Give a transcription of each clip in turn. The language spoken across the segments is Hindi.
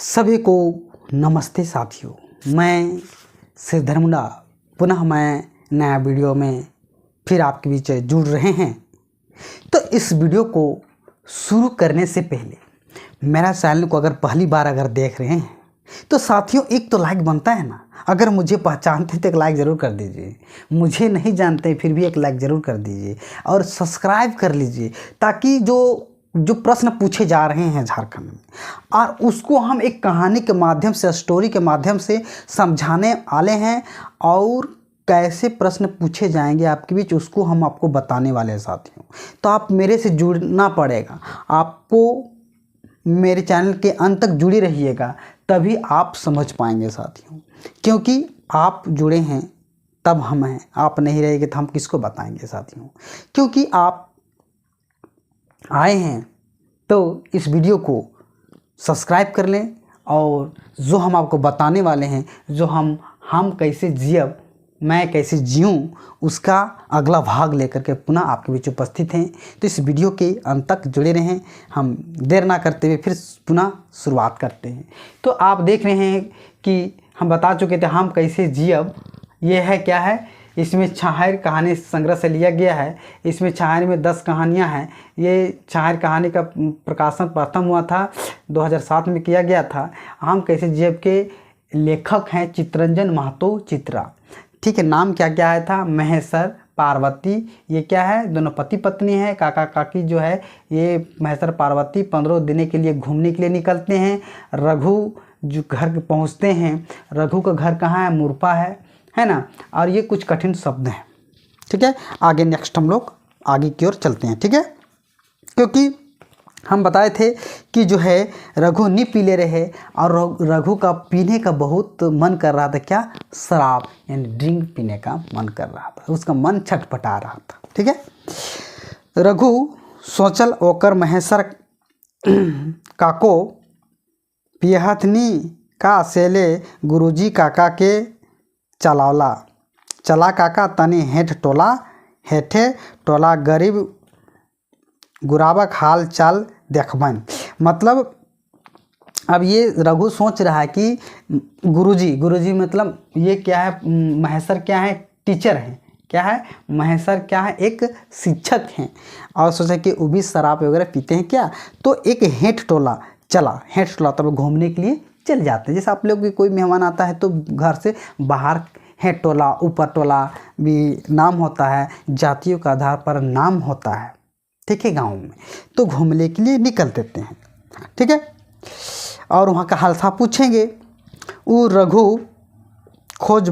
सभी को नमस्ते साथियों, मैं श्री धर्मड़ा पुनः मैं नया वीडियो में फिर आपके बीच जुड़ रहे हैं। तो इस वीडियो को शुरू करने से पहले मेरा चैनल को अगर पहली बार देख रहे हैं तो साथियों एक तो लाइक बनता है ना। अगर मुझे पहचानते तो एक लाइक ज़रूर कर दीजिए, मुझे नहीं जानते फिर भी एक लाइक ज़रूर कर दीजिए और सब्सक्राइब कर लीजिए ताकि जो प्रश्न पूछे जा रहे हैं झारखंड में और उसको हम एक कहानी के माध्यम से, स्टोरी के माध्यम से समझाने वाले हैं और कैसे प्रश्न पूछे जाएंगे आपके बीच उसको हम आपको बताने वाले हैं साथियों। तो आप मेरे से जुड़ना पड़ेगा, आपको मेरे चैनल के अंत तक जुड़े रहिएगा तभी आप समझ पाएंगे साथियों, क्योंकि आप जुड़े हैं तब हम हैं, आप नहीं रहेंगे तो हम किसको बताएंगे साथियों। क्योंकि आप आए हैं तो इस वीडियो को सब्सक्राइब कर लें और जो हम आपको बताने वाले हैं, जो हम कैसे जियब, मैं कैसे जीऊँ, उसका अगला भाग लेकर के पुनः आपके बीच उपस्थित हैं। तो इस वीडियो के अंत तक जुड़े रहें। हम देर ना करते हुए फिर पुनः शुरुआत करते हैं। तो आप देख रहे हैं कि हम बता चुके थे हम कैसे जियब। ये है क्या है, इसमें छाहर कहानी संग्रह से लिया गया है। इसमें छाहर में 10 कहानियाँ हैं। ये छाहर कहानी का प्रकाशन प्रथम हुआ था 2007 में किया गया था। हम कैसे जियब के लेखक हैं चित्तरंजन महतो चित्रा, ठीक है। नाम क्या क्या है था, महेश्वर पार्वती। ये क्या है, दोनों पति पत्नी है। काका काकी जो है ये महेश्वर पार्वती 15 दिन के लिए घूमने के लिए निकलते हैं। रघु जो घर पहुंचते हैं, रघु का घर कहाँ है, मुरपा है ना। और ये कुछ कठिन शब्द हैं, ठीक है। आगे नेक्स्ट हम लोग आगे की ओर चलते हैं, ठीक है। क्योंकि हम बताए थे कि जो है रघु नहीं पी ले रहे और रघु का पीने का बहुत मन कर रहा था, क्या, शराब यानी ड्रिंक पीने का मन कर रहा था, उसका मन छटपटा रहा था, ठीक है। रघु सोचल ओकर महेश्वर काको पियहथनी का सेले गुरुजी काका के चलावला। चला काका तनी हेठ टोला, हेठे टोला गरीब गुराबक हाल चाल देखबन। मतलब अब ये रघु सोच रहा है कि गुरुजी मतलब ये क्या है, महेश्वर क्या है, टीचर हैं, क्या है महेश्वर, क्या है एक शिक्षक हैं। और सोचा कि वो भी शराब वगैरह पीते हैं क्या। तो एक हेठ टोला चला, हेठ टोला तब घूमने के लिए चल जाते हैं। जैसे आप लोग भी कोई मेहमान आता है तो घर से बाहर हेठ टोला, ऊपर टोला भी नाम होता है, जातियों के आधार पर नाम होता है, ठीक है। गाँव में तो घूमने के लिए निकल देते हैं, ठीक है। और वहाँ का हालसा पूछेंगे। वो रघु खोज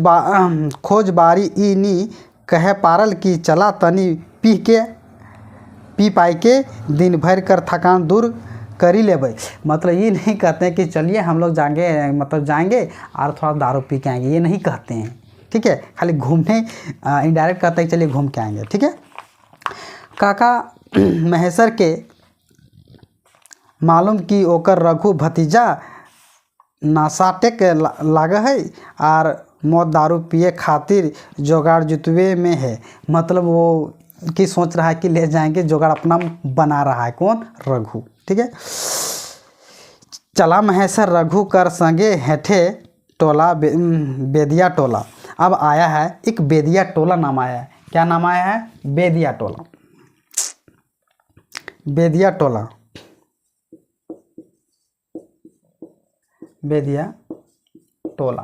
बारी ई नी कहे पारल की चला तनी पी पाई के दिन भर कर थकान दूर करी ले भाई। मतलब ये नहीं कहते हैं कि चलिए हम लोग जाएंगे, मतलब जाएंगे और थोड़ा दारू पी के आएंगे, ये नहीं कहते हैं, ठीक है। खाली घूमने इनडायरेक्ट कहते हैं चलिए घूम के आएंगे, ठीक है। काका महेश्वर के मालूम कि ओकर रघु भतीजा नशाटे के लाग है और मौत दारू पिए खातिर जोगाड़ जुतवे में है। मतलब वो की सोच रहा है कि ले जाएंगे, जोगाड़ अपना बना रहा है, कौन, रघु, ठीक है। चला महेश्वर रघु कर संगे हेठे टोला बेदिया टोला। अब आया है एक बेदिया टोला नाम आया है। क्या नाम आया है, बेदिया टोला। बेदिया टोला, बेदिया टोला।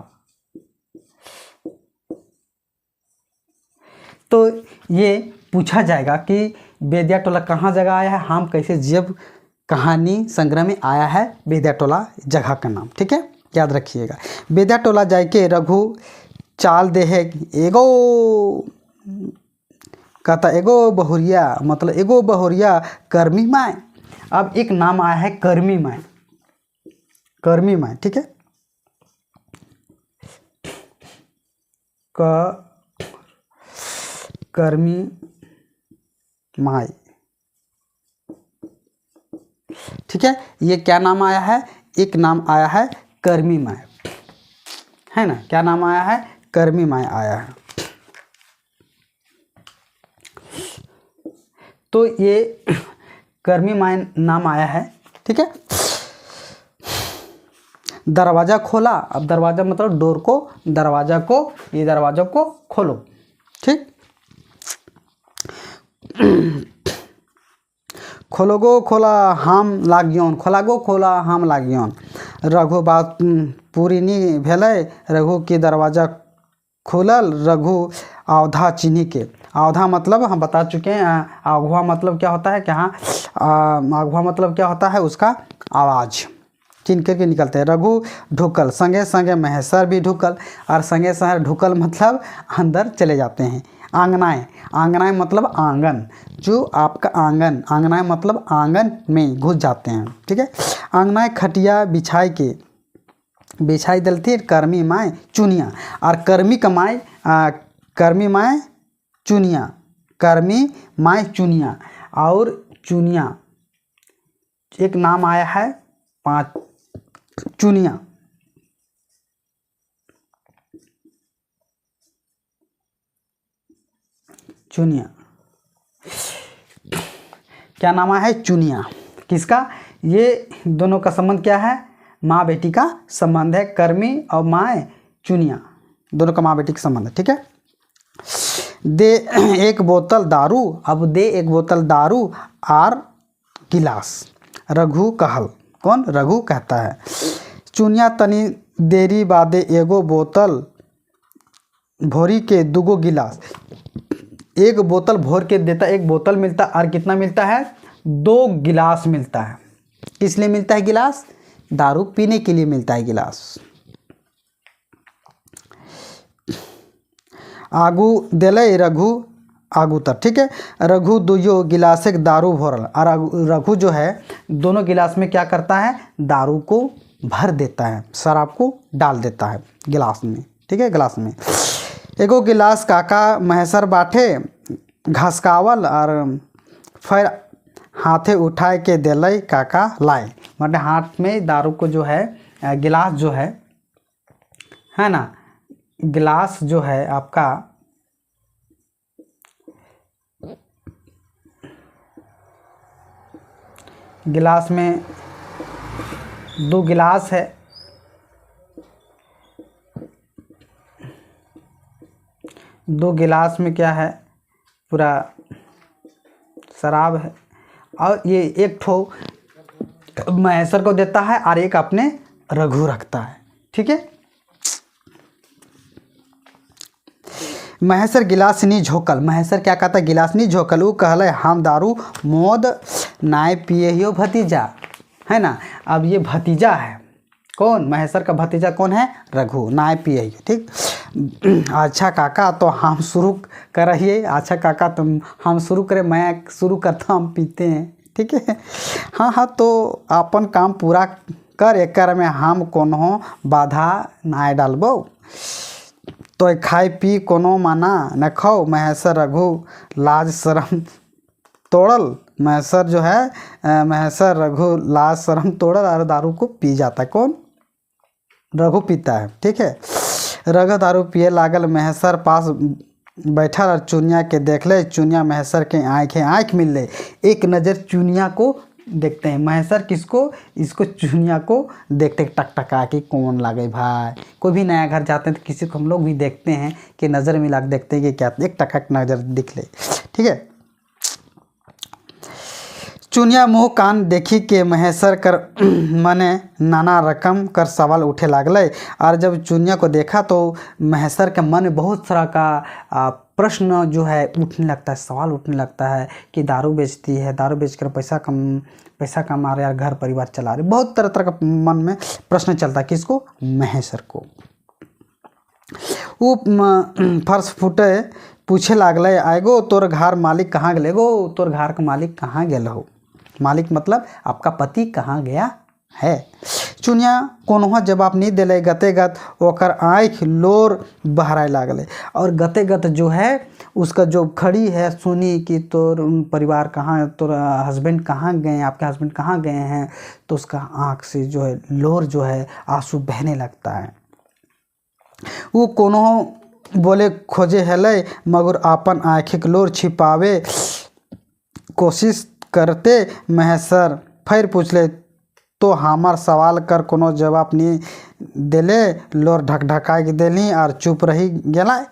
तो ये पूछा जाएगा कि बेदिया टोला कहाँ जगह आया है। हम कैसे जियब कहानी संग्रह में आया है बेदिया टोला जगह का नाम, ठीक है, याद रखिएगा। बेदिया टोला जाके रघु चाल दे है एगो, कहता एगो बहुरिया, मतलब एगो बहुरिया कर्मी माय। अब एक नाम आया है कर्मी माय, कर्मी माय, ठीक है। कर्मी माय, ठीक है। ये क्या नाम आया है, एक नाम आया है कर्मी माय, है ना। क्या नाम आया है, कर्मी माय आया है। तो ये कर्मी माय नाम आया है, ठीक है। दरवाज़ा खोला, अब दरवाज़ा मतलब डोर को, दरवाज़ा को, ये दरवाज़ा को खोलो, ठीक। खोलोगो खोला हम लागियोन, खोलागो खोला हम लागियोन। रघु बात पूरी नहीं भेलै, रघु के दरवाज़ा खुलल, रघु अवधा चिन्ही के। अवधा मतलब हम बता चुके हैं, अघुआ मतलब क्या होता है कि हाँ, अघुआ मतलब क्या होता है, उसका आवाज़ चिन्ह करके निकलते हैं। रघु ढुकल, संगे संगे महेश्वर भी ढुकल, और संगे संगे ढुकल मतलब अंदर चले जाते हैं। आंगनाएँ, आंगनाएँ मतलब आंगन, जो आपका आंगन, आंगनाएँ मतलब आंगन में घुस जाते हैं, ठीक है। आंगनाएँ खटिया बिछाई के, बिछाई दलती कर्मी माए चुनिया, और कर्मी कमाए, कर्मी माए चुनिया, कर्मी माए चुनिया। और चुनिया एक नाम आया है, 5 चुनिया, चुनिया क्या नाम है, चुनिया। किसका, ये दोनों का संबंध क्या है, माँ बेटी का संबंध है। कर्मी और माए चुनिया दोनों का माँ बेटी का संबंध है, ठीक है। दे एक बोतल दारू, अब दे एक बोतल दारू आर गिलास। रघु कहल, कौन, रघु कहता है। चुनिया तनी देरी बादे एगो बोतल भोरी के दुगो गिलास। एक बोतल भोर के देता, एक बोतल मिलता, और कितना मिलता है, 2 गिलास मिलता है। किस लिए मिलता है गिलास, दारू पीने के लिए मिलता है गिलास। आगू दिले रघु आगू तक, ठीक है। रघु दुयो गिलास एक दारू भरल, और रघु जो है दोनों गिलास में क्या करता है, दारू को भर देता है, शराब को डाल देता है गिलास में, ठीक है, गिलास में। एगो गिलास काका महेश्वर बाटे घसकावल, और फिर हाथे उठाए के दिले काका लाए। मतलब हाथ में दारू को जो है, गिलास जो है ना, गिलास जो है आपका, गिलास में 2 गिलास है, 2 गिलास में क्या है, पूरा शराब है, और ये एक ठो महेश्वर को देता है और एक अपने रघु रखता है, ठीक है। महेश्वर गिलास नहीं झोंकल, महेश्वर क्या कहता है, गिलास नहीं झोंकल। वो कहल हम दारू मोद नाय पिए हो भतीजा, है ना। अब ये भतीजा है, कौन, महेश्वर का भतीजा कौन है, रघु, नाय पिए हो, ठीक। अच्छा काका तो हम शुरू करिए, अच्छा काका तुम हम शुरू करें, मैं शुरू करता, हम पीते हैं, ठीक है। हाँ हाँ, तो अपन काम पूरा कर, एक में हम कोनो बाधा ना डालबो, तो खाई पी कोनो माना न खाओ। महेश्वर रघु लाज शरम तोड़ल, महेश्वर जो है, महेश्वर रघु लाज शरम तोड़ल और दारू को पी जाता है। कौन, रघु पीता है, ठीक है। रघु दारू पिए लागल, महेश्वर पास बैठल और चुनिया के देख ले। चुनिया महेश्वर के आँखें आँख मिल ले, एक नज़र चुनिया को देखते हैं। महेश्वर किसको, इसको चुनिया को देखते टकटका के, कौन लागे भाई। कोई भी नया घर जाते हैं तो किसी को हम लोग भी देखते हैं कि नज़र मिला के देखते हैं कि क्या, एक टकक नज़र दिख ले, ठीक है। चुनिया मुँह कान देखी के महेश्वर कर मने नाना रकम कर सवाल उठे लागले। और जब चुनिया को देखा तो महेश्वर के मन में बहुत सारा का प्रश्न जो है उठने लगता है, सवाल उठने लगता है कि दारू बेचती है, दारू बेचकर पैसा कमा रहे, यार घर परिवार चला रहे, बहुत तरह तरह का मन में प्रश्न चलता है। किसको, महेश्वर को। वो फर्श फूटे पूछे लागले, आएगो तोर घर मालिक कहाँ गए गो, तोर घर का मालिक कहाँ गए हो। मालिक मतलब आपका पति कहाँ गया है। चुनिया कोनो जवाब नहीं दिले, गते गत ओकर आँख लोर बहराए लागले। और गते गत जो है उसका जो खड़ी है, सुनी कि तोर परिवार कहाँ, तोर हस्बैंड कहाँ गए, आपके हस्बैंड कहाँ गए हैं, तो उसका आँख से जो है लोर जो है आंसू बहने लगता है। वो कोनो बोले खोजे हेले, मगर अपन आँखिक लोर छिपावे कोशिश करते। महेश्वर फिर पूछले, तो हमार सवाल कर कोनो जवाब नहीं देले, लोर ढकढकाई के देली और चुप रही गेला।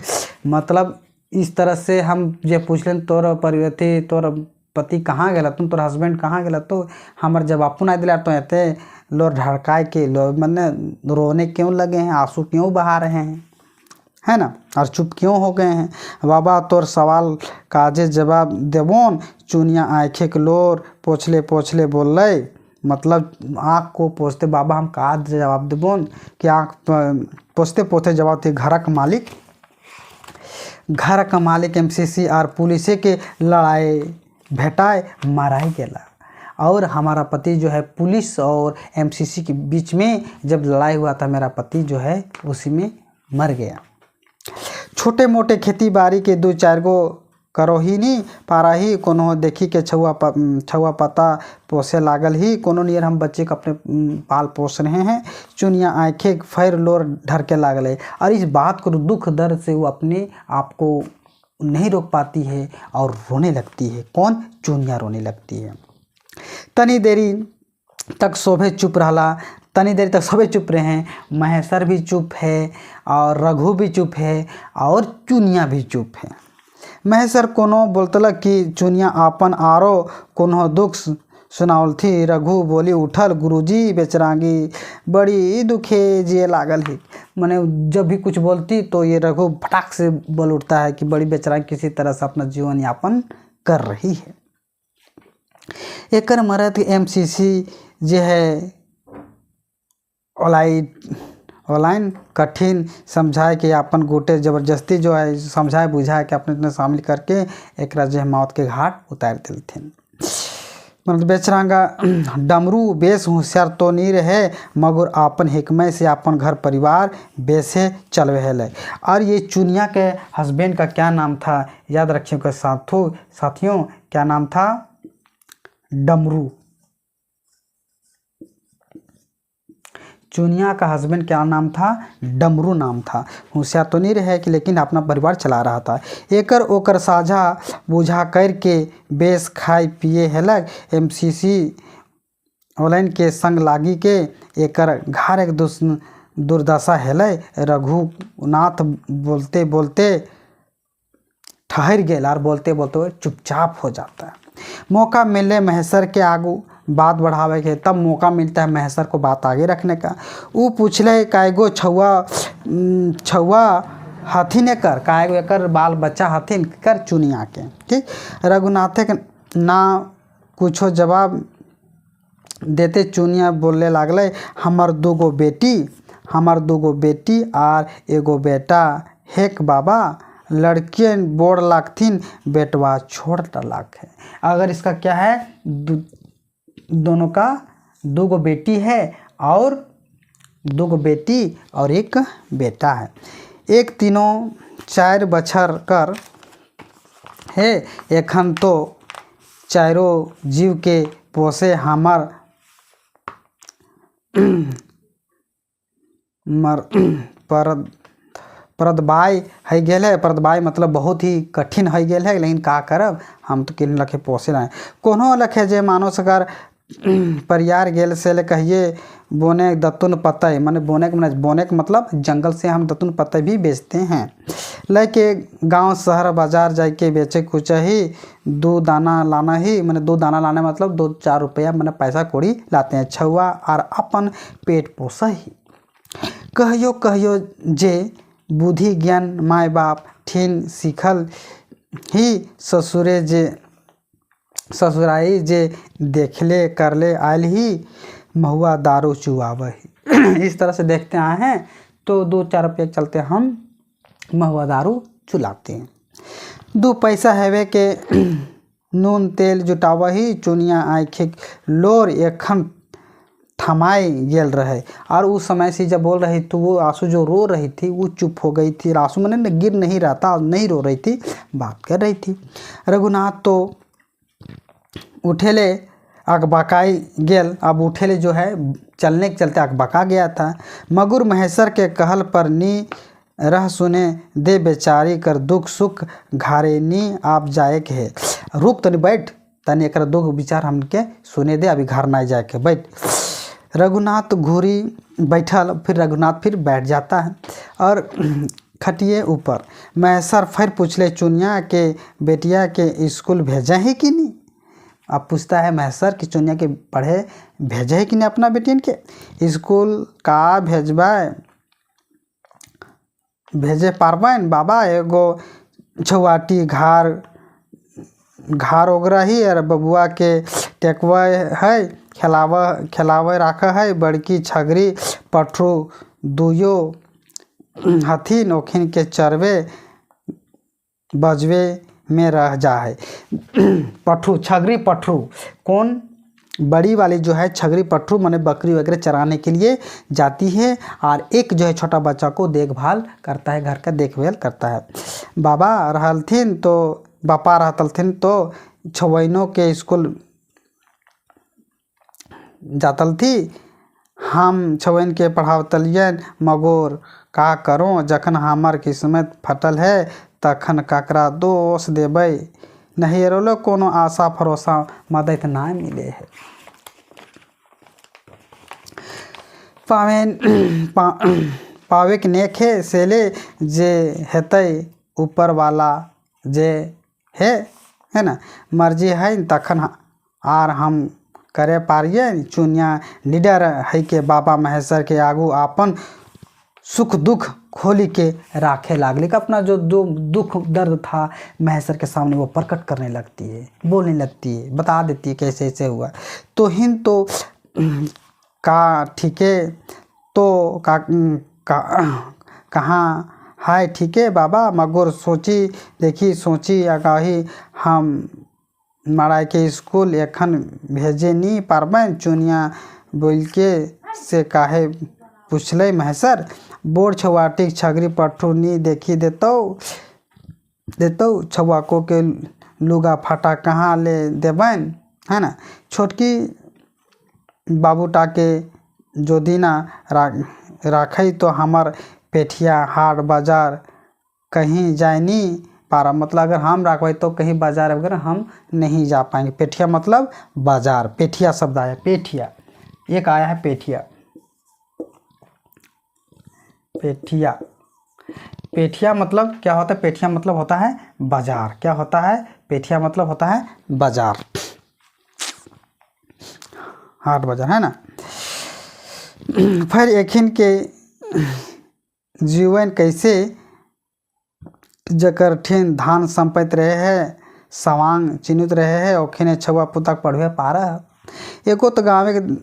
मतलब इस तरह से हम जे पूछलन तोर परिवर्ती तोर पति कहाँ गेला, तुम तोर हस्बैंड कहाँ गेला, तो हमार जवाब नहीं दिला, तो ऐसे लोर ढड़काए के लो मैंने रोने क्यों लगे हैं, आंसू क्यों बहा रहे हैं, है ना, और चुप क्यों हो गए हैं। बाबा तोर सवाल काजे जवाब देबोन, चुनिया आँखें के लोर पोछले पोछले बोल रहे, मतलब आँख को पोछते बाबा हम का जवाब देबोन कि आँख पोछते पोछते जवाब थे। घर का मालिक एमसीसी और पुलिस के लड़ाई भेटाए माराई गेला, और हमारा पति जो है पुलिस और एमसीसी के बीच में जब लड़ाई हुआ था, मेरा पति जो है उसी में मर गया। छोटे मोटे खेती बाड़ी के 2-4 गो करो ही नहीं पारा ही, कोनो देखी के छुआ पता पोसे लागल ही, कोनो नियर हम बच्चे को अपने पाल पोस रहे हैं। चुनिया आँखें फैर लोर ढर के लागल है, और इस बात को दुख दर्द से वो अपने आप को नहीं रोक पाती है और रोने लगती है। कौन? चुनिया रोने लगती है। तनी देरी तक शोभे चुप रहा, तनी देर तक सभी चुप रहे हैं, महेश्वर भी चुप है और रघु भी चुप है और चुनिया भी चुप है। महेश्वर कोनो बोलतल कि चुनिया आपन आरो कोनो दुख सुनावल थी। रघु बोली उठल गुरुजी बेचरांगी बड़ी दुखे जिए लागल ही। मैंने जब भी कुछ बोलती तो ये रघु फटाक से बोल उठता है कि बड़ी बेचरांगी किसी तरह से अपना जीवन यापन कर रही है। एकर मरद एमसीसी जो है ऑनलाइन कठिन समझाए कि अपन गोटे ज़बरदस्ती जो है समझाए बुझाए कि अपने शामिल करके एक जो है मौत के घाट उतार दिलथिन। मतलब बेचरांगा डमरू बेस होशियार तो नहीं रहे, मगर अपन हिकमत से अपन घर परिवार बेसे चलवे है। और ये चुनिया के हस्बैंड का क्या नाम था याद रखिएगा साथियों, क्या नाम था? डमरू। चुनिया का हस्बैंड क्या नाम था? डमरू नाम था। होशियार तो नहीं रहे कि लेकिन अपना परिवार चला रहा था। एकर ओकर साझा बुझा करके बेस खाए पिए हेलक। एमसीसी ऑनलाइन के संग लागी के एकर घर एक दुर्दशा हेलै। रघुनाथ बोलते बोलते ठहर गए और बोलते बोलते चुपचाप हो जाता है। मौका मिले महेश्वर के आगू बात बढ़ावे के, तब मौका मिलता है महेश्वर को बात आगे रखने का। वो पूछले कायगो छुआ हथिन कर, कायगो एकर बाल बच्चा हथिन कर चुनिया के। ठीक, रघुनाथ के ना कुछो जवाब देते चुनिया बोलने लागले हमर दूगो बेटी और एगो बेटा हेक बाबा, लड़कियन बोड़ लागथिन बेटवा छोड़ तलाक है। अगर इसका क्या है, दोनों का 2 गो बेटी है और 2 गो बेटी और 1 बेटा है। एक तीनों 4 बछर कर है, एखन तो चारों जीव के पोसे हमार परदबाई है गेल है। परदबाई मतलब बहुत ही कठिन है गेल है, लेकिन का करब, हम तो किन लखे पोसे रहे। कोनो लखे जे मानो सकर परियार गेल से ले कहिए बोने दतुन पतई, माने बोने के मतलब जंगल से हम दतुन पतई भी बेचते हैं। लेके गांव शहर बाजार जाके बेचे कुछ ही 2 दाना लाना ही, माने 2 दाना लाने मतलब 2-4 रुपया माने पैसा कौड़ी लाते हैं छुआ और अपन पेट पोसा ही। कहियो जे बुद्धि ज्ञान माय बाप ठीन सीखल ही, ससुराई जे देखले करले आयल ही, महुआ दारू चुआव ही। इस तरह से देखते आए हैं तो 2-4 रुपये चलते हम महुआ दारू चुलाते हैं। 2 पैसा हैवे के नून तेल जुटावा ही। चुनिया आँखें लोर एखन थमाए गेल रहे, और उस समय से जब बोल रही तो वो आंसू जो रो रही थी वो चुप हो गई थी। आंसू मैंने गिर नहीं रहा था, नहीं रो रही थी, बात कर रही थी। रघुनाथ तो उठेले अकबकाई गेल, अब उठेले जो है चलने के चलते अकबका गया था। मगर महेश्वर के कहल पर नी रह सुने दे बेचारी कर दुख सुख घारे नी आप जाए के है। रुक तनी बैठ, तनी एक दुख विचार हमके सुने दे, अभी घर ना जाए के बैठ। रघुनाथ घूरी बैठल, फिर रघुनाथ फिर बैठ जाता है और खटिए ऊपर। महेश्वर फिर पूछले चुनिया के बेटिया के स्कूल भेजे ही कि नहीं। अब पूछता है महेश्वर कि चुनिया के पढ़े भेजे है कि नहीं अपना बेटियन के स्कूल। का भेजबाए, भेजे पारबैन बाबा, एगो छुआटी घार ओगरही और बबुआ के टेकवा है, खिलावे राखा है। बड़की छगरी पठरू दुयो हथिन, ओखिन के चरवे बजवे में रह जा है। पठरू, छगरी पठरू कौन? बड़ी वाली जो है छगरी पठरू माने बकरी वगैरह चराने के लिए जाती है, और एक जो है छोटा बच्चा को देखभाल करता है, घर का देखभाल करता है। बाबा रहलथिन तो बापा रहतलथिन तो छवैनों के स्कूल जातल थी। हम छवैन के पढ़ावतलियन, मगोर का करो जखन हमार किस्मत फटल है तखन ककरा दोष देबै। नहीं रोलो कोनो आशा भरोसा मदद ना मिले है। पावे के नेखे सेले जे हेतै ऊपर वाला जे है ना मर्जी है तखन आर हम करे पारिए। चुनिया लीडर है के बाबा महेश्वर के आगू आपन सुख दुख खोली के राखे लागली। अपना जो दुख दर्द था महेश्वर के सामने वो प्रकट करने लगती है, बोलने लगती है, बता देती है कैसे ऐसे हुआ। तो हिंद तो का ठीक है, तो कहाँ है ठीक है बाबा। मगर सोची देखी सोची आगाही, हम मारा के स्कूल एखन भेजे नहीं पारबैन। चुनिया बोल के से काहे पूछले महेश्वर। बोर छुआटी छगरी पठरू नी देखी देतो छुआको के लुगा फाटा कहाँ ले देबैन, है ना। छोटकी बाबूटा के जो दिना राखई तो हमार पेठिया हाट बाजार कहीं जाए नहीं पारा। मतलब अगर हम रखवाई तो कहीं बाजार वगैरह हम नहीं जा पाएंगे। पेठिया मतलब बाजार, पेठिया शब्द आया, पेठिया एक आया है पेठिया। पेठिया मतलब क्या होता है? पेठिया मतलब होता है बाजार। क्या होता है? पेठिया मतलब होता है बाजार, हाट बाजार, है ना। फिर एखिन के जीवन कैसे जकर ठेन धान संपत रहे है, सवांग चिनुत रहे है, ओखिने छुआ पुतक पढ़वे पारा। एको तो गाँव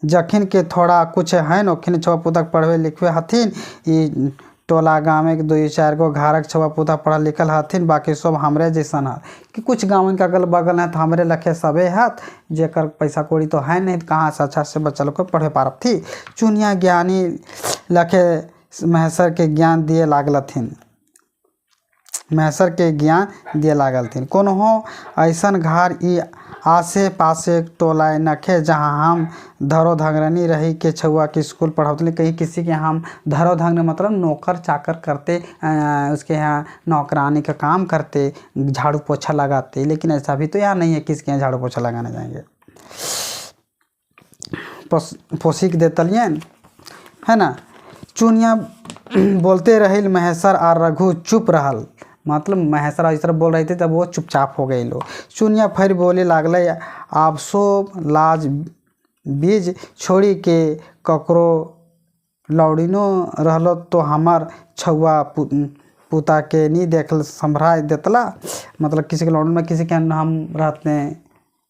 जखिन के थोड़ा कुछ है न, ओखिने छुआ पुतक पढ़वे लिखवे हथिन। ई टोला गाँव के 2-4 गो घरक छुआ पुता पढ़ल लिखल हथिन, बाकी सब हमरे जैसन है। कि कुछ गाँव के अगल बगल है तो हमरे लखे सबे हत, जेकर पैसा कौड़ी तो है नहीं, कहाँ से अच्छा से बच्चा लोग को पढ़े पारब थी। चुनिया ज्ञानी लखे महेश्वर के ज्ञान दिए लागलथिन, महेश्वर के ज्ञान दिए लागलथिन। कोनो ऐसन घर ई आसे पासे टोला नखे जहाँ हम धरो धंगरनी रही के छुआ के स्कूल पढ़ाते। कहीं किसी के हम धरो धंग मतलब नौकर चाकर करते, उसके यहाँ नौकरानी का काम करते, झाड़ू पोछा लगाते। लेकिन ऐसा भी तो यहाँ नहीं है किसके यहाँ झाड़ू पोछा लगाने जाएंगे। पोसिक देतलियन, है ना। चुनिया बोलते रहिल महेश्वर और रघु चुप रहल। मतलब महेश्वर इस तरह बोल रहे थे तब वो चुपचाप हो गए लोग। चुनिया फिर बोले लागल, आप सो लाज बीज छोड़ी के ककरो लौड़िनो रहलो तो हमार छुआ पुता के नहीं देखल संभरा देतला। मतलब किसी के लौड़न में किसी के यहाँ हम रहते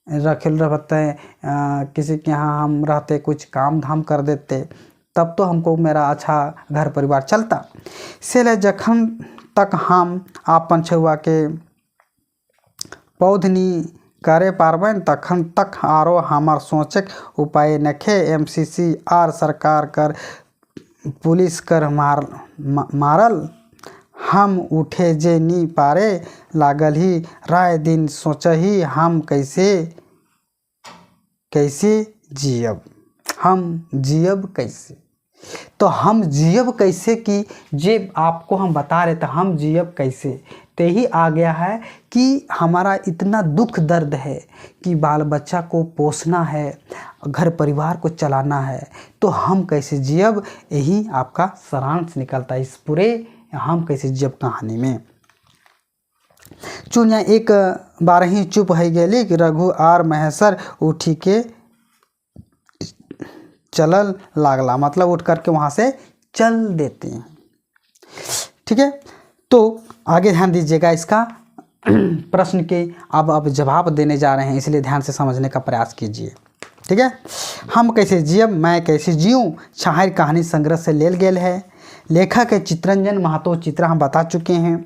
रखेल रहते हैं, किसी के यहाँ हम रहते कुछ काम धाम कर देते, तब तो हमको मेरा अच्छा घर परिवार चलता। से जखन तक हम आपन छुआ के पौधनी करे पारबैन तखन तक आरो हमार सोचक उपाय नखे। MCC आर सरकार कर पुलिस कर मारल हम उठे जे नी पारे लागल ही। राय दिन सोचही हम कैसे जियब, हम जियब कैसे। तो हम जियब कैसे कि जे आपको हम बता रहे थे हम जियब कैसे, तो यही आ गया है कि हमारा इतना दुख दर्द है कि बाल बच्चा को पोसना है, घर परिवार को चलाना है, तो हम कैसे जियब, यही आपका सारांश निकलता है इस पूरे हम कैसे जियब कहानी में। चुनिया एक बार ही चुप है गेली कि रघु आर महेश्वर उठी के चलल लागला, मतलब उठ करके वहाँ से चल देते हैं। ठीक है, तो आगे ध्यान दीजिएगा, इसका प्रश्न के अब जवाब देने जा रहे हैं, इसलिए ध्यान से समझने का प्रयास कीजिए। ठीक है, हम कैसे जियब मैं कैसे जीऊँ छाहिर कहानी संग्रह से लेल गेल है। लेखक है चित्रंजन महतो, चित्र हम बता चुके हैं।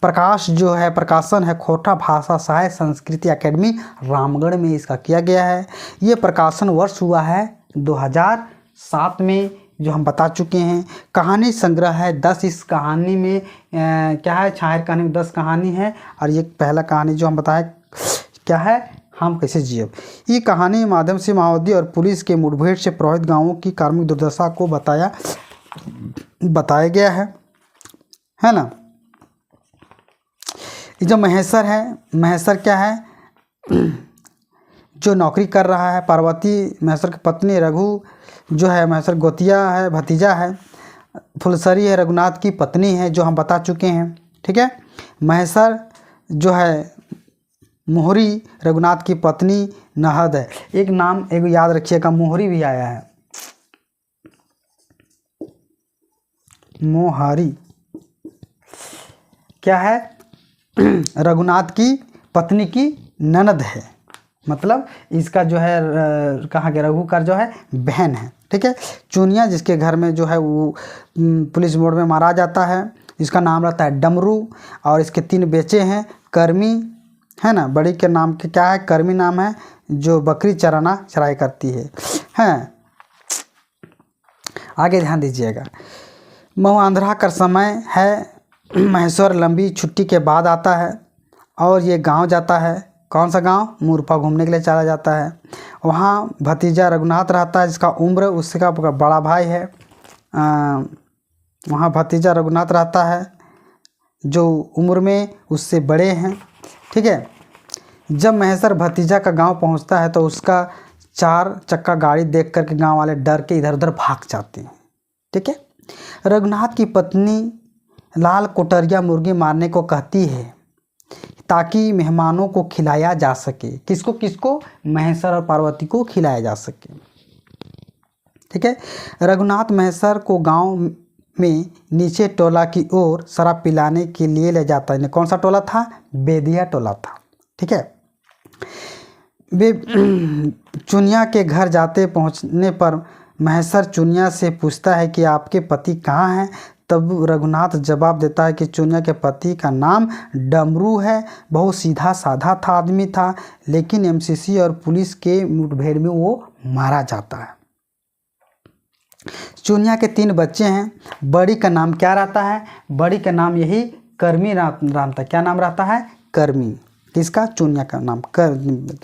प्रकाश जो है प्रकाशन है खोटा भाषा साहित्य संस्कृति अकेडमी रामगढ़ में इसका किया गया है। ये प्रकाशन वर्ष हुआ है 2007 में, जो हम बता चुके हैं। कहानी संग्रह है 10, इस कहानी में क्या है, छाहिर कहानी में 10 कहानी है, और ये पहला कहानी जो हम बताए क्या है, हम कैसे जियब। ये कहानी के माध्यम से माओवादी और पुलिस के मुठभेड़ से प्रभावित गांवों की कार्मिक दुर्दशा को बताया गया है ना। ये जो महेश्वर है, महेश्वर क्या है, जो नौकरी कर रहा है। पार्वती महेश्वर की पत्नी, रघु जो है महेश्वर गोतिया है, भतीजा है। फुलसरी है रघुनाथ की पत्नी है, जो हम बता चुके हैं। ठीक है, महेश्वर जो है मोहरी रघुनाथ की पत्नी नहद है। एक नाम एक याद रखिएगा, मोहरी भी आया है, मोहारी क्या है, रघुनाथ की पत्नी की ननद है, मतलब इसका जो है कहा गया रघु का जो है बहन है। ठीक है, चुनिया जिसके घर में जो है वो पुलिस मोड़ में मारा जाता है, इसका नाम रहता है डमरू, और इसके 3 बेचे हैं। कर्मी है ना, बड़ी के नाम के क्या है, कर्मी नाम है, जो बकरी चराई करती है। आगे ध्यान दीजिएगा, मऊआंध्रा का समय है। महेश्वर लंबी छुट्टी के बाद आता है और ये गांव जाता है। कौन सा गांव, मुरपा घूमने के लिए चला जाता है। वहाँ भतीजा रघुनाथ रहता है, जिसका उम्र उसका बड़ा भाई है। वहाँ भतीजा रघुनाथ रहता है, जो उम्र में उससे बड़े हैं। ठीक है, जब महेश्वर भतीजा का गांव पहुंचता है तो उसका 4 चक्का गाड़ी देख कर के गाँव वाले डर के इधर उधर भाग जाते हैं। ठीक है, रघुनाथ की पत्नी लाल कोटरिया मुर्गी मारने को कहती है ताकि मेहमानों को खिलाया जा सके। किसको किसको, महेश्वर और पार्वती को खिलाया जा सके। ठीक है, रघुनाथ महेश्वर को गांव में नीचे टोला की ओर शराब पिलाने के लिए ले जाता है। कौन सा टोला था, बेदिया टोला था। ठीक है, वे चुनिया के घर जाते पहुंचने पर महेश्वर चुनिया से पूछता है कि आपके पति कहाँ हैं। तब रघुनाथ जवाब देता है कि चुनिया के पति का नाम डमरू है, बहुत सीधा साधा था आदमी था, लेकिन एमसीसी और पुलिस के मुठभेड़ में वो मारा जाता है। चुनिया के 3 बच्चे हैं। बड़ी का नाम क्या रहता है, बड़ी का नाम यही कर्मी राम था। क्या नाम रहता है, कर्मी। किसका, चुनिया का नाम कर्मी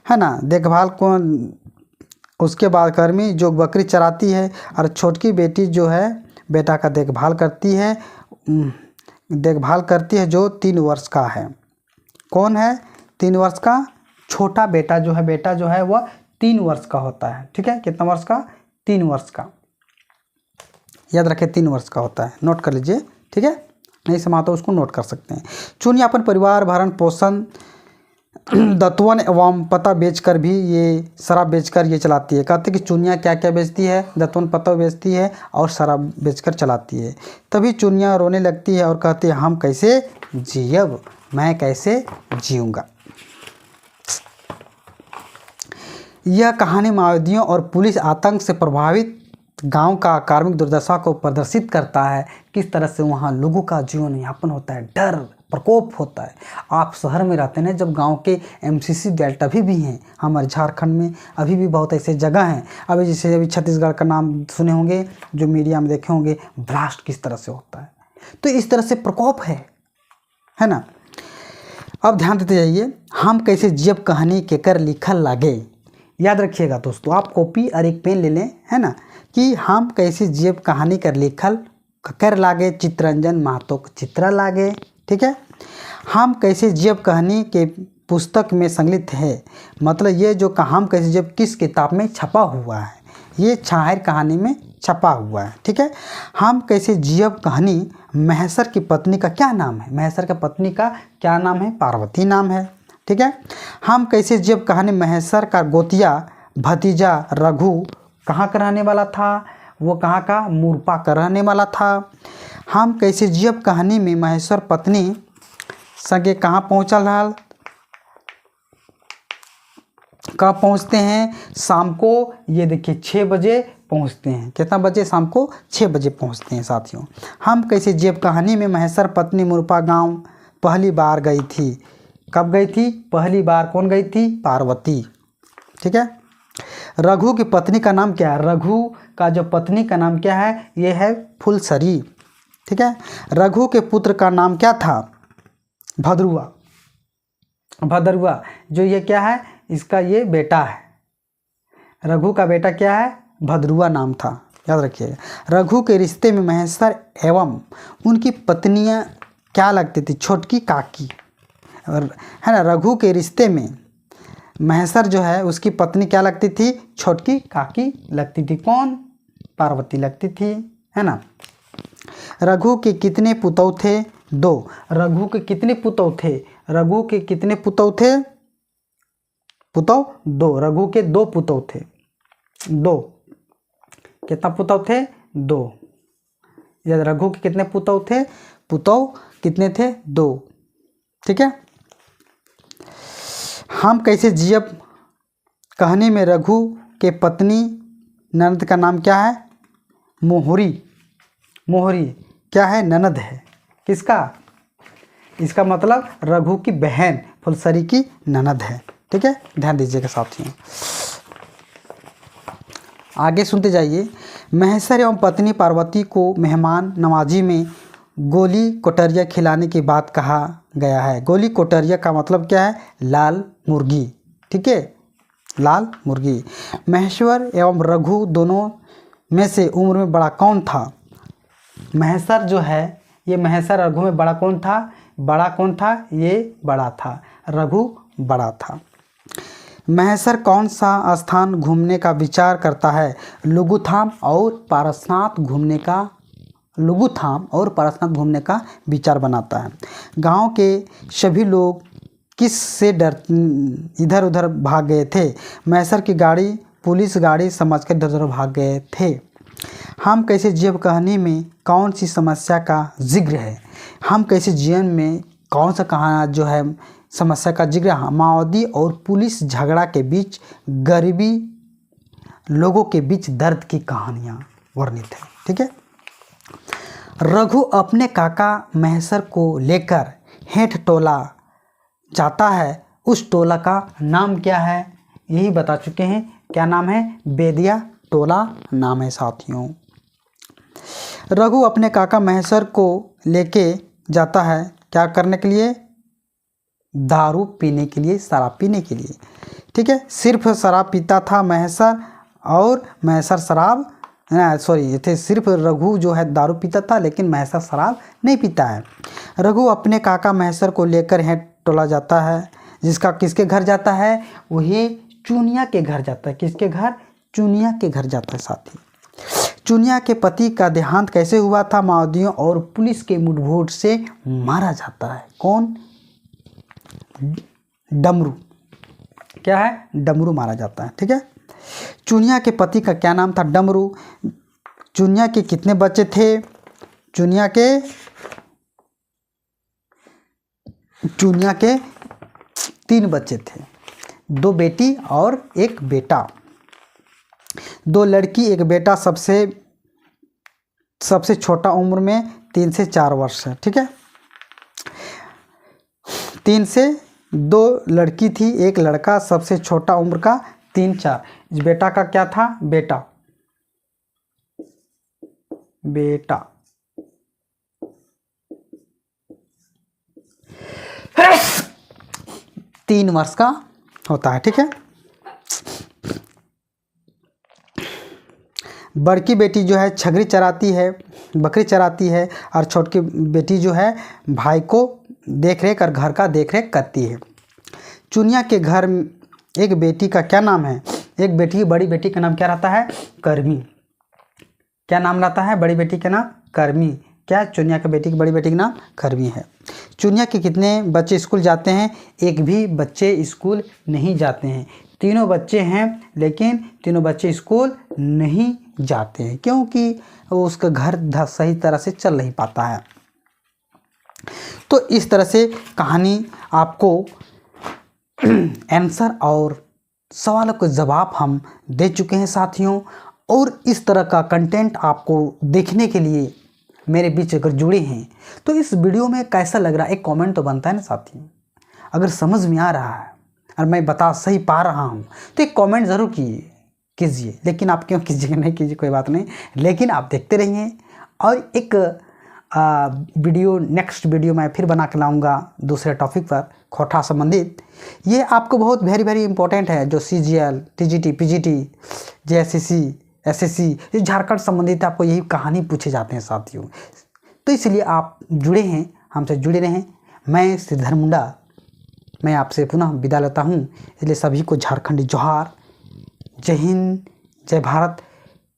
है ना। देखभाल को उसके बाद कर्मी जो बकरी चराती है, और छोटकी बेटी जो है बेटा का देखभाल करती है जो 3 वर्ष का है। कौन है, 3 वर्ष का छोटा बेटा जो है वह 3 वर्ष का होता है। ठीक है, कितना वर्ष का, 3 वर्ष का, याद रखें 3 वर्ष का होता है, नोट कर लीजिए। ठीक है, नहीं समाता तो उसको नोट कर सकते हैं। चुनिया अपन परिवार भरण पोषण दत्वन एवं पता बेचकर भी ये शराब बेचकर ये चलाती है। कहते कि चुनिया क्या क्या बेचती है, दत्वन पता बेचती है और शराब बेचकर चलाती है। तभी चुनिया रोने लगती है और कहती है हम कैसे जियब, मैं कैसे जीऊँगा। यह कहानी माओवादियों और पुलिस आतंक से प्रभावित गांव का कार्मिक दुर्दशा को प्रदर्शित करता है। किस तरह से वहाँ लोगों का जीवन यापन होता है, डर प्रकोप होता है। आप शहर में रहते हैं, जब गांव के एमसीसी डेल्टा भी हैं हमारे झारखंड में, अभी भी बहुत ऐसे जगह हैं। अभी जैसे अभी छत्तीसगढ़ का नाम सुने होंगे, जो मीडिया में देखे होंगे, ब्लास्ट किस तरह से होता है। तो इस तरह से प्रकोप है ना। अब ध्यान देते जाइए, हम कैसे जियब कहानी केकर लिखल लागे। याद रखिएगा दोस्तों, आप कॉपी और एक पेन ले लें, है ना, कि हम कैसे जीव कहानी कर लेखल कर लागे चित्ररंजन महतो चित्र लागे। ठीक है, हम कैसे जीव कहानी के पुस्तक में संकलित है, मतलब ये जो हम कैसे जीव किस किताब में छपा हुआ है, ये छाहर कहानी में छपा हुआ है। ठीक है, हम कैसे जीव कहानी महेश्वर की पत्नी का क्या नाम है, महेश्वर की पत्नी का क्या नाम है, पार्वती नाम है। ठीक है, हम कैसे जीव कहानी महेश्वर का गोतिया भतीजा रघु कहाँ का रहने वाला था, वो कहाँ का, मूरपा का रहने वाला था। हम कैसे जीव कहानी में महेश्वर पत्नी संगे कहाँ पहुँचल हाल, कब पहुँचते हैं, शाम को, ये देखिए 6 बजे पहुँचते हैं। कितना बजे, शाम को 6 बजे पहुँचते हैं साथियों। हम कैसे जीव कहानी में महेश्वर पत्नी मूरपा गांव पहली बार गई थी, कब गई थी, पहली बार कौन गई थी, पार्वती। ठीक है, रघु की पत्नी का नाम क्या है, रघु का जो पत्नी का नाम क्या है, ये है फुलसरी। ठीक है, रघु के पुत्र का नाम क्या था, भद्रुआ। भद्रुआ जो ये क्या है, इसका ये बेटा है, रघु का बेटा क्या है, भद्रुआ नाम था, याद रखिएगा। रघु के रिश्ते में महेश्वर एवं उनकी पत्नियां क्या लगती थी, छोटकी काकी, और है ना, रघु के रिश्ते में महेश्वर जो है उसकी पत्नी क्या लगती थी, छोटकी काकी लगती थी, कौन, पार्वती लगती थी, है ना। रघु के कितने पुतौ थे, 2। रघु के कितने पुतौ थे, रघु के कितने पुतौ थे, पुतौ 2, रघु के 2 पुतौ थे, 2। कितना पुतौ थे, 2। याद, रघु के कितने पुतौ थे, पुतौ कितने थे, 2। ठीक है, हम कैसे जीव कहानी में रघु के पत्नी ननद का नाम क्या है, मोहरी। मोहरी क्या है, ननद है, किसका, इसका मतलब रघु की बहन फुलसरी की ननद है। ठीक है, ध्यान दीजिएगा साथियों, आगे सुनते जाइए। महेश्वर एवं पत्नी पार्वती को मेहमान नवाजी में गोली कोटरिया खिलाने की बात कहा गया है। गोली कोटरिया का मतलब क्या है, लाल मुर्गी। ठीक है, लाल मुर्गी। महेश्वर एवं रघु दोनों में से उम्र में बड़ा कौन था, महेश्वर जो है, ये महेश्वर रघु में बड़ा कौन था, बड़ा कौन था, ये बड़ा था, रघु बड़ा था। महेश्वर कौन सा स्थान घूमने का विचार करता है, लघुधाम और पारसनाथ घूमने का, लघुधाम और पारसनाथ घूमने का विचार बनाता है। गांव के सभी लोग किस से डर इधर उधर भाग गए थे, महेश्वर की गाड़ी पुलिस गाड़ी समझकर इधर उधर भाग गए थे। हम कैसे जीव कहानी में कौन सी समस्या का जिक्र है, हम कैसे जीवन में कौन सा कहानी जो है समस्या का जिक्र है, माओवादी और पुलिस झगड़ा के बीच गरीबी लोगों के बीच दर्द की कहानियाँ वर्णित है। ठीक है, रघु अपने काका महेश्वर को लेकर हेठ टोला जाता है, उस टोला का नाम क्या है, यही बता चुके हैं, क्या नाम है, बेदिया टोला नाम है साथियों। रघु अपने काका महेश्वर को लेके जाता है, क्या करने के लिए, दारू पीने के लिए, शराब पीने के लिए। ठीक है, सिर्फ शराब पीता था महेश्वर, और महेश्वर शराब सॉरी थे, सिर्फ रघु जो है दारू पीता था, लेकिन महेश्वर शराब नहीं पीता है। रघु अपने काका महेश्वर को लेकर हेठ टोला जाता है, जिसका किसके घर जाता है, वही चुनिया के घर जाता है, किसके घर, चुनिया के घर जाता है साथी। चुनिया के पति का देहांत कैसे हुआ था, माओवादियों और पुलिस के मुठभेड़ से मारा जाता है, कौन, डमरू, क्या है, डमरू मारा जाता है। ठीक है, चुनिया के पति का क्या नाम था, डमरू। चुनिया के कितने बच्चे थे, चुनिया के 3 बच्चे थे, 2 बेटी और 1 बेटा, 2 लड़की 1 बेटा, सबसे छोटा उम्र में 3 से 4 वर्ष है। ठीक है, 3 से 2 लड़की थी, 1 लड़का, सबसे छोटा उम्र का 3-4। इस बेटा का क्या था, बेटा 3 वर्ष का होता है। ठीक है, बड़की बेटी जो है छगरी चराती है, बकरी चराती है, और छोटी बेटी जो है भाई को देख रेख और घर का देख रेख करती है। चुनिया के घर एक बेटी का क्या नाम है? एक बेटी, बड़ी बेटी का नाम क्या रहता है? कर्मी। क्या नाम रहता है बड़ी बेटी का नाम? कर्मी। क्या? चुनिया के बेटी की बड़ी बेटी का नाम कर्मी है। चुनिया के कितने बच्चे स्कूल जाते हैं? एक भी बच्चे स्कूल नहीं जाते हैं। तीनों बच्चे हैं लेकिन तीनों बच्चे स्कूल नहीं जाते हैं क्योंकि उसका घर सही तरह से चल नहीं पाता है। तो इस तरह से कहानी आपको आंसर और सवालों के जवाब हम दे चुके हैं साथियों। और इस तरह का कंटेंट आपको देखने के लिए मेरे बीच अगर जुड़े हैं तो इस वीडियो में कैसा लग रहा है एक कमेंट तो बनता है ना साथियों। अगर समझ में आ रहा है और मैं बता सही पा रहा हूँ तो एक कमेंट ज़रूर कीजिए। लेकिन आप क्यों कीजिएगा, नहीं कीजिए कोई बात नहीं, लेकिन आप देखते रहिए। और एक वीडियो नेक्स्ट वीडियो मैं फिर बना के लाऊंगा दूसरे टॉपिक पर कोटा संबंधित। ये आपको बहुत वेरी इंपॉर्टेंट है, जो CGL, TGT, PGT, JSSC, SSC, ये झारखंड संबंधित आपको यही कहानी पूछे जाते हैं साथियों। तो इसलिए आप जुड़े हैं, हमसे जुड़े रहें। मैं श्रीधर मुंडा, मैं आपसे पुनः विदा लेता हूँ। इसलिए सभी को झारखंडी जोहार, जय हिंद, जय भारत।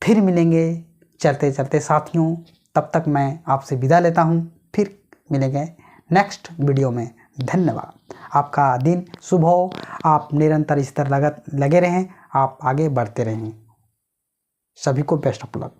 फिर मिलेंगे चलते चलते साथियों। तब तक मैं आपसे विदा लेता हूँ, फिर मिलेंगे नेक्स्ट वीडियो में। धन्यवाद। आपका दिन शुभ हो, आप निरंतर इस तरह लगे रहें, आप आगे बढ़ते रहें। सभी को बेस्ट ऑफ लक।